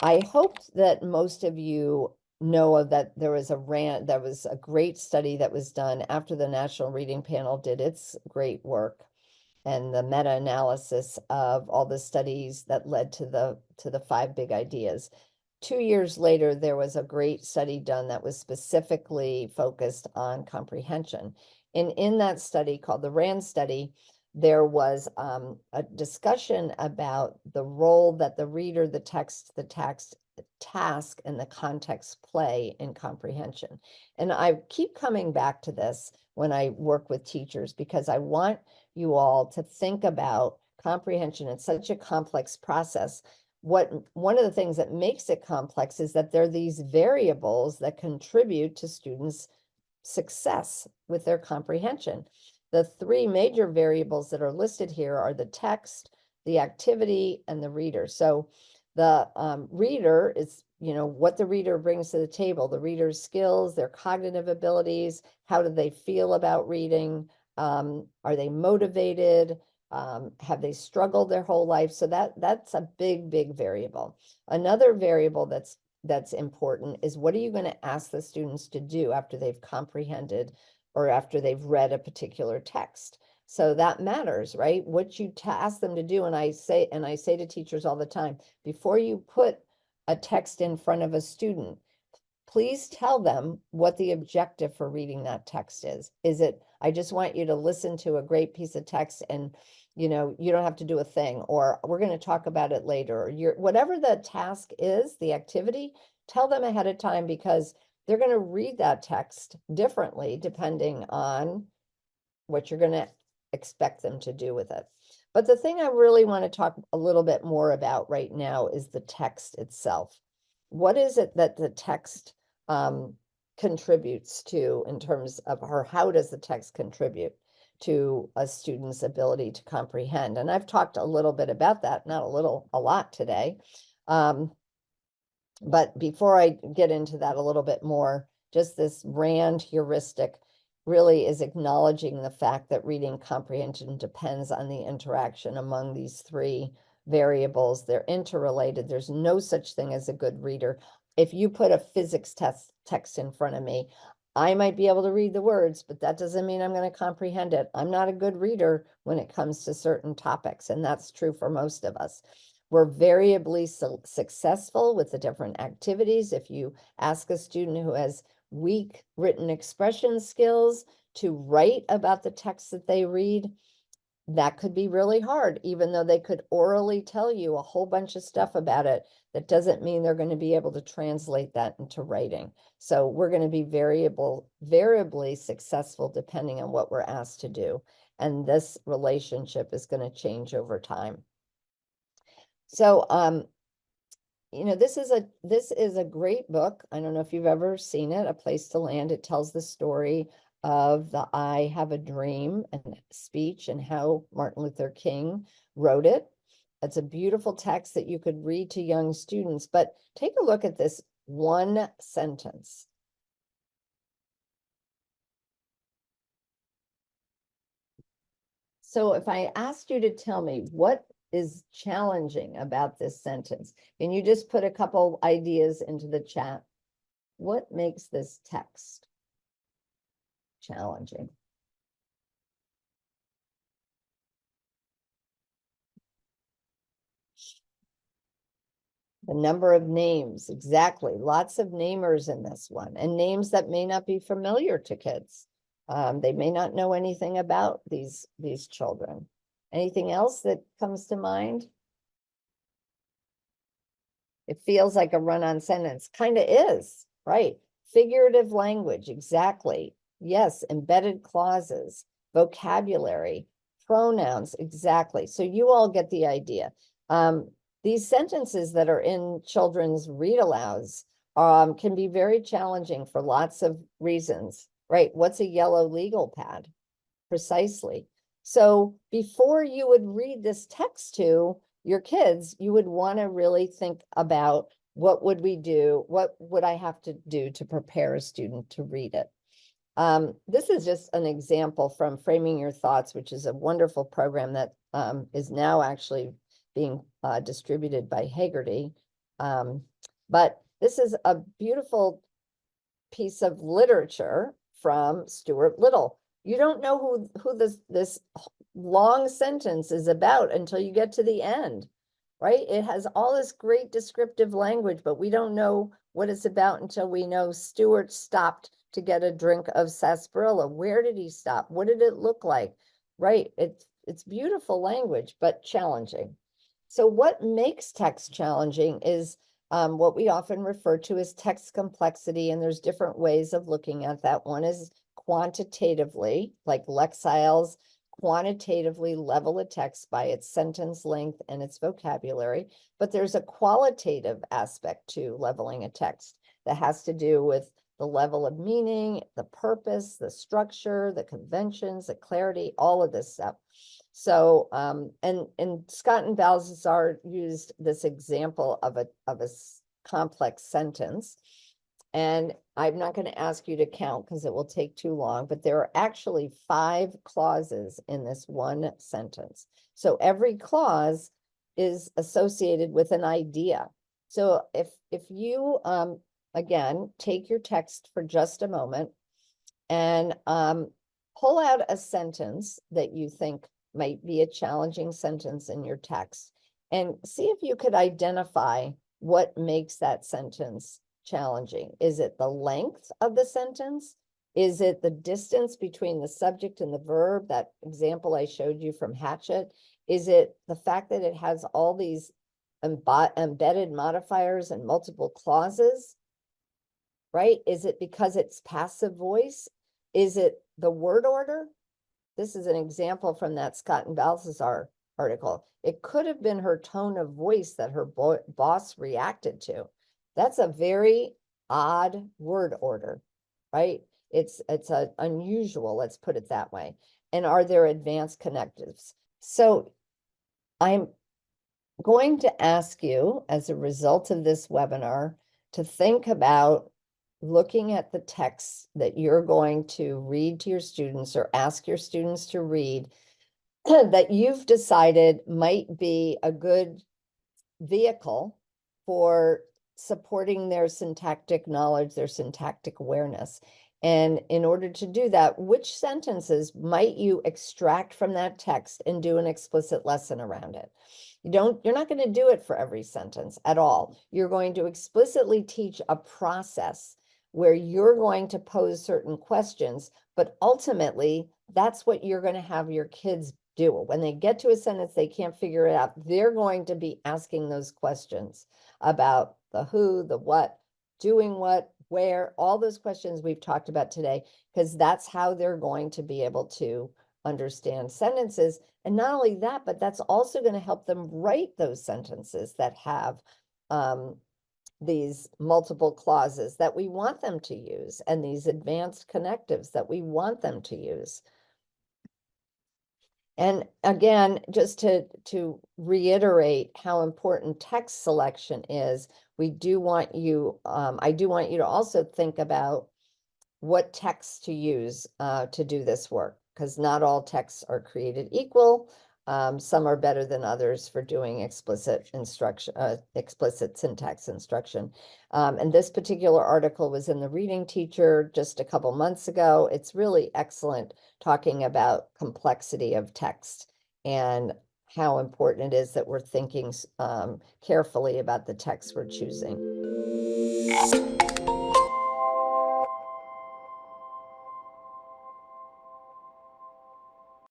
I hope that most of you know of that there was a great study that was done after the National Reading Panel did its great work and the meta-analysis of all the studies that led to the 5 big ideas. 2 years later, there was a great study done that was specifically focused on comprehension. And in that study called the RAND study, there was a discussion about the role that the reader, the text, the task, and the context play in comprehension. And I keep coming back to this when I work with teachers because I want you all to think about comprehension. It's such a complex process. One of the things that makes it complex is that there are these variables that contribute to students' success with their comprehension. The 3 major variables that are listed here are the text, the activity, and the reader. So the reader is, what the reader brings to the table, the reader's skills, their cognitive abilities, how do they feel about reading, are they motivated, have they struggled their whole life? So that's a big, big variable. Another variable that's important is what are you going to ask the students to do after they've comprehended or after they've read a particular text? So that matters, right? What you ask them to do, and I say to teachers all the time, before you put a text in front of a student, please tell them what the objective for reading that text is. Is it, I just want you to listen to a great piece of text and, you don't have to do a thing, or we're going to talk about it later, or whatever the task is, the activity, tell them ahead of time because they're going to read that text differently depending on what you're going to expect them to do with it. But the thing I really want to talk a little bit more about right now is the text itself. What is it that the text contributes to in terms of, or how does the text contribute to a student's ability to comprehend? And I've talked a little bit about that, not a little, a lot today. But before I get into that a little bit more, just this RAND heuristic really is acknowledging the fact that reading comprehension depends on the interaction among these 3 variables. They're interrelated. There's no such thing as a good reader. If you put a physics text in front of me, I might be able to read the words, but that doesn't mean I'm going to comprehend it. I'm not a good reader when it comes to certain topics, and that's true for most of us. We're variably successful with the different activities. If you ask a student who has weak written expression skills to write about the text that they read, that could be really hard, even though they could orally tell you a whole bunch of stuff about it. That doesn't mean they're going to be able to translate that into writing. So we're going to be variably successful depending on what we're asked to do. And this relationship is going to change over time. So, this is a great book. I don't know if you've ever seen it, A Place to Land. It tells the story of the I Have a Dream and speech and how Martin Luther King wrote it. It's a beautiful text that you could read to young students, but take a look at this one sentence. So if I asked you to tell me what is challenging about this sentence, can you just put a couple ideas into the chat? What makes this text challenging? The number of names, exactly. Lots of namers in this one, and names that may not be familiar to kids. They may not know anything about these children. Anything else that comes to mind? It feels like a run-on sentence. Kind of is, right? Figurative language, exactly. Yes, embedded clauses, vocabulary, pronouns, exactly. So you all get the idea. These sentences that are in children's read-alouds can be very challenging for lots of reasons, right? What's a yellow legal pad? Precisely. So before you would read this text to your kids, you would want to really think about what would we do? What would I have to do to prepare a student to read it? This is just an example from Framing Your Thoughts, which is a wonderful program that is now actually being distributed by Hagerty. But this is a beautiful piece of literature from Stuart Little. You don't know who this long sentence is about until you get to the end, right? It has all this great descriptive language, but we don't know what it's about until we know Stuart stopped to get a drink of sarsaparilla. Where did he stop? What did it look like? Right? It's beautiful language, but challenging. So what makes text challenging is what we often refer to as text complexity, and there's different ways of looking at that. One is quantitatively, like Lexile's quantitatively level a text by its sentence length and its vocabulary, but there's a qualitative aspect to leveling a text that has to do with the level of meaning, the purpose, the structure, the conventions, the clarity, all of this stuff. So, and Scott and Balthazar used this example of a complex sentence. And I'm not going to ask you to count because it will take too long, but there are actually 5 clauses in this one sentence. So every clause is associated with an idea. So if you, again, take your text for just a moment and pull out a sentence that you think might be a challenging sentence in your text and see if you could identify what makes that sentence challenging. Is it the length of the sentence? Is it the distance between the subject and the verb? That example I showed you from Hatchet. Is it the fact that it has all these embedded modifiers and multiple clauses? Right? Is it because it's passive voice? Is it the word order? This is an example from that Scott and Balthazar article. It could have been her tone of voice that her boss reacted to. That's a very odd word order, right? It's unusual, let's put it that way. And are there advanced connectives? So I'm going to ask you, as a result of this webinar, to think about looking at the texts that you're going to read to your students or ask your students to read that you've decided might be a good vehicle for supporting their syntactic knowledge, their syntactic awareness. And in order to do that, which sentences might you extract from that text and do an explicit lesson around it? You're not going to do it for every sentence at all. You're going to explicitly teach a process where you're going to pose certain questions, but ultimately that's what you're going to have your kids do. When they get to a sentence, they can't figure it out. They're going to be asking those questions about the who, the what, doing what, where, all those questions we've talked about today, because that's how they're going to be able to understand sentences. And not only that, but that's also going to help them write those sentences that have these multiple clauses that we want them to use and these advanced connectives that we want them to use. And again, just to reiterate how important text selection is, we do want you, I do want you to also think about what texts to use to do this work, because not all texts are created equal. Some are better than others for doing explicit instruction, explicit syntax instruction. And this particular article was in the Reading Teacher just a couple months ago. It's really excellent, talking about complexity of text and how important it is that we're thinking carefully about the text we're choosing.